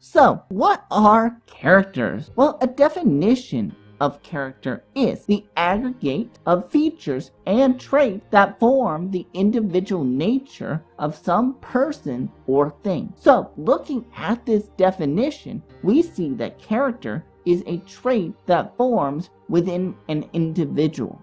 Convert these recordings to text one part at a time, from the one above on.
So, what are characters? Well, a definition of character is the aggregate of features and traits that form the individual nature of some person or thing. So, looking at this definition, we see that character is a trait that forms within an individual.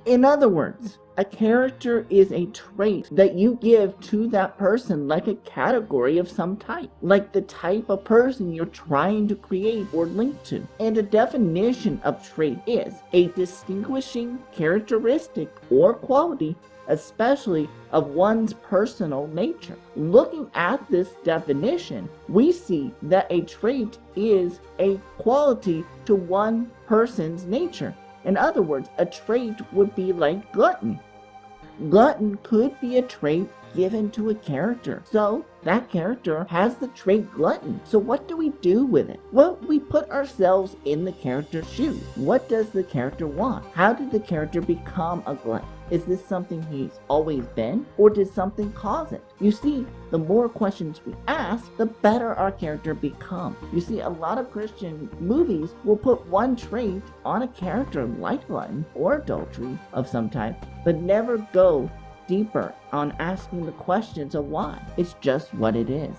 In other words, a character is a trait that you give to that person, like a category of some type, like the type of person you're trying to create or link to. And a definition of trait is a distinguishing characteristic or quality, especially of one's personal nature. Looking at this definition, we see that a trait is a quality to one person's nature. In other words, a trait would be like glutton. Glutton could be a trait given to a character. So that character has the trait glutton. So what do we do with it? Well, we put ourselves in the character's shoes. What does the character want? How did the character become a glutton? Is this something he's always been, or did something cause it? You see, the more questions we ask, the better our character becomes. You see, a lot of Christian movies will put one trait on a character like glutton or adultery of some type, but never go deeper on asking the questions of why. It's just what it is.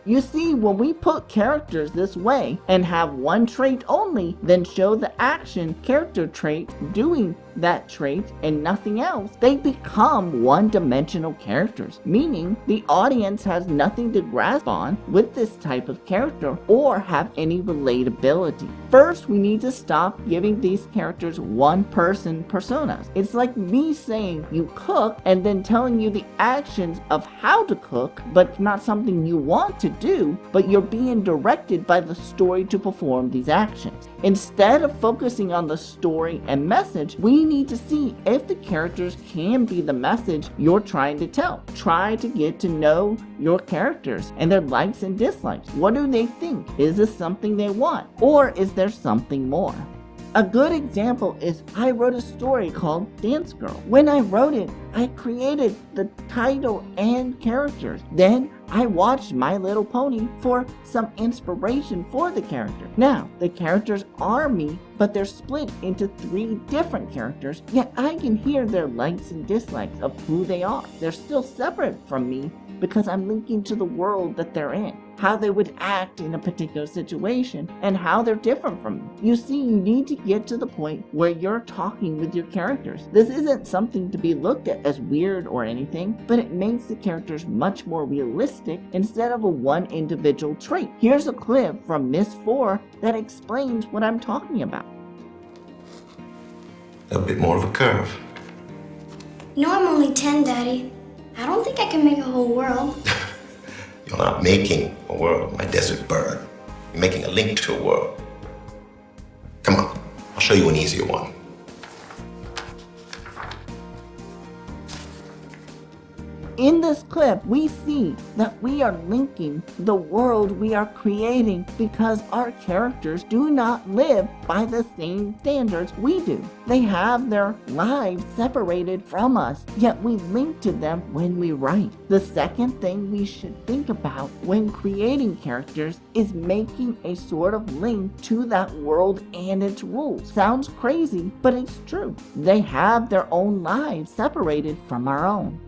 You see, when we put characters this way and have one trait only, then show the action character trait doing that trait and nothing else, they become one-dimensional characters, meaning the audience has nothing to grasp on with this type of character or have any relatability. First, we need to stop giving these characters one-person personas. It's like me saying you cook and then telling you the actions of how to cook, but not something you want to do, but you're being directed by the story to perform these actions. Instead of focusing on the story and message, we need to see if the characters can be the message you're trying to tell. Try to get to know your characters and their likes and dislikes. What do they think? Is this something they want? Or is there something more? A good example is I wrote a story called Dance Girl. When I wrote it, I created the title and characters. Then I watched My Little Pony for some inspiration for the character. Now, the characters are me, but they're split into 3 different characters, yet I can hear their likes and dislikes of who they are. They're still separate from me because I'm linking to the world that they're in, how they would act in a particular situation, and how they're different from me. You see, you need to get to the point where you're talking with your characters. This isn't something to be looked at as weird or anything, but it makes the characters much more realistic instead of a one individual trait. Here's a clip from Miss 4 that explains what I'm talking about. A bit more of a curve. No, I'm only 10, Daddy. I don't think I can make a whole world. You're not making a world, my desert bird. You're making a link to a world. Come on, I'll show you an easier one. In this clip, we see that we are linking the world we are creating because our characters do not live by the same standards we do. They have their lives separated from us, yet we link to them when we write. The second thing we should think about when creating characters is making a sort of link to that world and its rules. Sounds crazy, but it's true. They have their own lives separated from our own.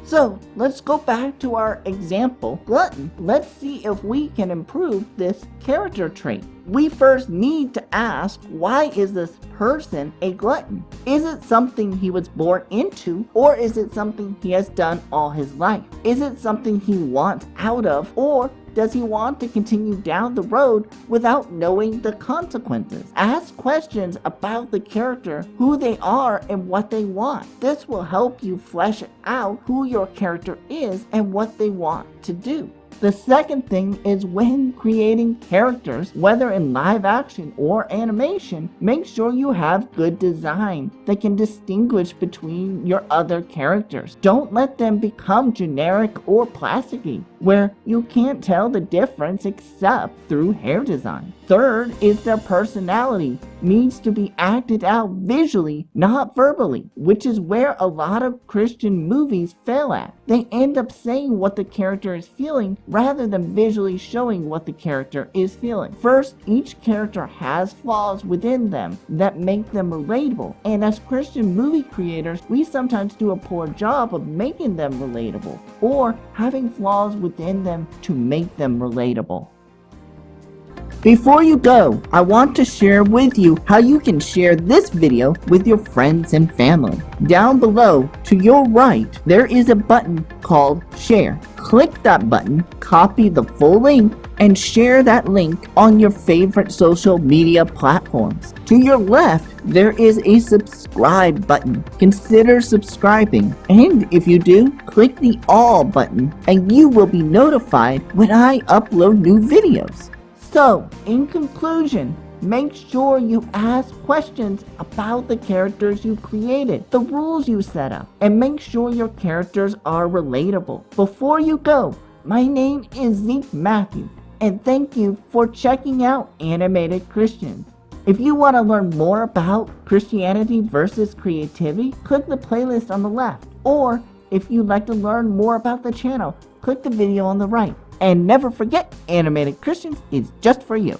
So let's go back to our example, glutton. Let's see if we can improve this character trait. We first need to ask, why is this person a glutton? Is it something he was born into, or is it something he has done all his life? Is it something he wants out of, or does he want to continue down the road without knowing the consequences? Ask questions about the character, who they are, and what they want. This will help you flesh out who your character is and what they want to do. The second thing is when creating characters, whether in live action or animation, make sure you have good design that can distinguish between your other characters. Don't let them become generic or plasticky, where you can't tell the difference except through hair design. Third is their personality. needs to be acted out visually, not verbally, which is where a lot of Christian movies fail at. They end up saying what the character is feeling rather than visually showing what the character is feeling. First, each character has flaws within them that make them relatable, and as Christian movie creators, we sometimes do a poor job of making them relatable, or having flaws within them to make them relatable. Before you go, I want to share with you how you can share this video with your friends and family. Down below, to your right, there is a button called Share. Click that button, copy the full link, and share that link on your favorite social media platforms. To your left, there is a subscribe button. Consider subscribing, and if you do, click the All button, and you will be notified when I upload new videos. So, in conclusion, make sure you ask questions about the characters you created, the rules you set up, and make sure your characters are relatable. Before you go, my name is Zeke Matthew, and thank you for checking out Animated Christians. If you want to learn more about Christianity versus creativity, click the playlist on the left. Or, if you'd like to learn more about the channel, click the video on the right. And never forget, Animated Christians is just for you.